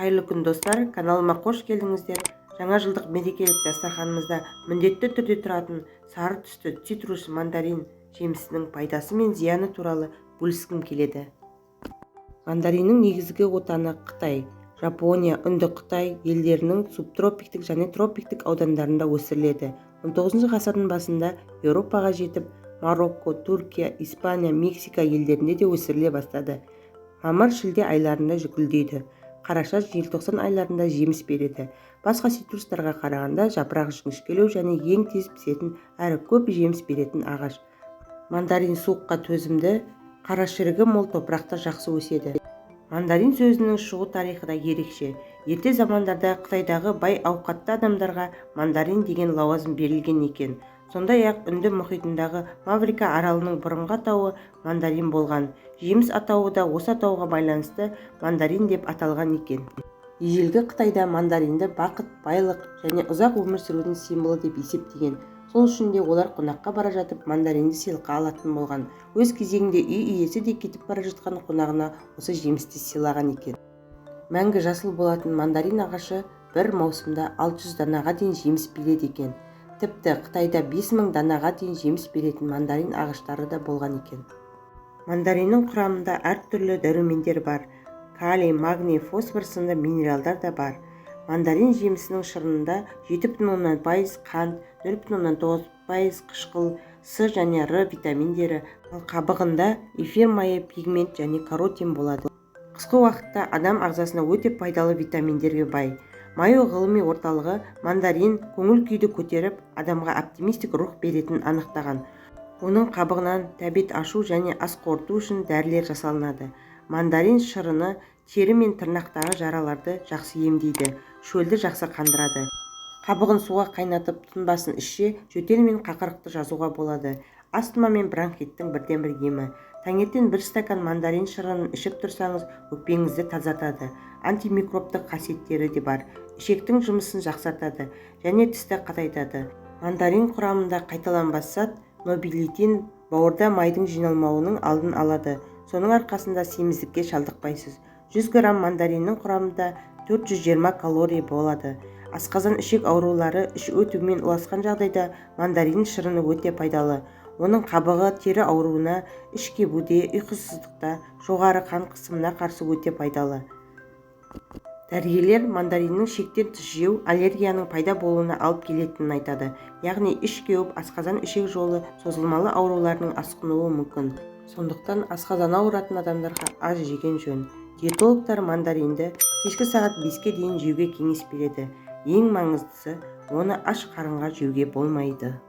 Қайырлы күн достар, каналыма қош келдіңіздер. Жаңа жылдық мерекелік дастарханымызда міндетті түрде тұратын сары түсті цитрус мандарин жемісінің пайдасы мен зияны туралы бөліскім келеді. Мандариннің негізгі отаны Қытай, Жапония, Үндіқытай елдерінің субтропиктік және тропиктік аудандарында өсіріледі. 19 ғасырдың басында Еуропаға жетіп, Марокко, Түркия, Испания, Мексика елдерінде де өсіріле бастады. Мамыр-шілде айларында гүлдейді. Қараша-желтоқсан айларында жеміс береді. Басқа цитрустарға қарағанда жапырақ жіңішкелеу және ең тез пісетін әрі көп жеміс беретін ағаш. Мандарин суыққа төзімді, қарашірігі мол топырақта жақсы өседі. Мандарин сөзінің шығу тарихы да ерекше. Ерте замандарда Қытайдағы бай ауқатты адамдарға мандарин деген лауазым берілген екен. Сондай-ақ Үнді мұхитындағы Маврика аралының бұрынғы атауы мандарин болған. Жеміс атауы да осы атауға байланысты мандарин деп аталған екен. Ежелгі Қытайда мандаринді бақыт, байлық және ұзақ өмір сүрудің символы деп есептеген. Сол үшін де олар қонаққа бара жатып мандаринді сыйлыққа алатын болған. Өз кезегінде үй иесі де кетіп бара жатқан қонағына осы жемісті сыйлаған екен. Мәңгі жасыл болатын мандарин ағашы бір маусымда 600 данаға дейін жеміс береді екен. Тіпті Қытайда 5000 данаға дейін жеміс беретін мандарин ағаштары да болған екен. Мандариннің құрамында әртүрлі дәрумендер бар. Калий, магний, фосфор сынды минералдар да бар. Мандарин жемісінің шырынында 7,10% қант, 0,9% қышқыл, С және Р витаминдері, ал қабығында эфир майы, пигмент және каротин болады. Қысқы уақытта адам ағзасына өте пайдалы витаминдерге бай. Майо ғылыми орталығы мандарин көңіл күйді көтеріп, адамға оптимистік рух беретінін анықтаған. Оның қабығынан тәбет ашу және ас қорыту үшін дәрілер жасалынады. Мандарин шырыны тері мен тырнақтағы жараларды жақсы емдейді, шөлді жақсы қандырады. Қабығын суға қайнатып тұнбасын ішсе, жөтел мен қақырықты жазуға болады. Астма мен бронхиттің бірден-бір емі. Таңертең 1 стакан мандарин шырынын ішіп тұрсаңыз, өкпеңізді тазартады. Антимикробтық қасиеттері де бар. Ішектің жұмысын жақсартады және тісті қатайтады. Мандарин құрамында қайталанбас зат нобилитин бауырда майдың жиналмауының алдын алады. Соның арқасында семіздікке шалдықпайсыз. 100 грамм мандариннің құрамында 420 калория болады. Асқазан ішек аурулары іш өтумен ұласқан жағдайда мандарин шырыны өте пайдалы. Оның қабығы тері ауруына, іш кебуде, ұйқысыздықта, жоғары қан қысымына қарсы өте пайдалы. Дәрігерлер мандариннің шектен тыс жеу аллергияның пайда болуына алып келетінін айтады. Яғни іш кеуіп, асқазан ішек жолы созылмалы ауруларының асқынуы мүмкін. Сондықтан асқазаны ауыратын адамдарға аз жеген жөн. Диетологтар мандаринді кешкі сағат 5-ке дейін жеуге кеңес береді. Ең маңыздысы, оны аш қарынға жеуге болмайды.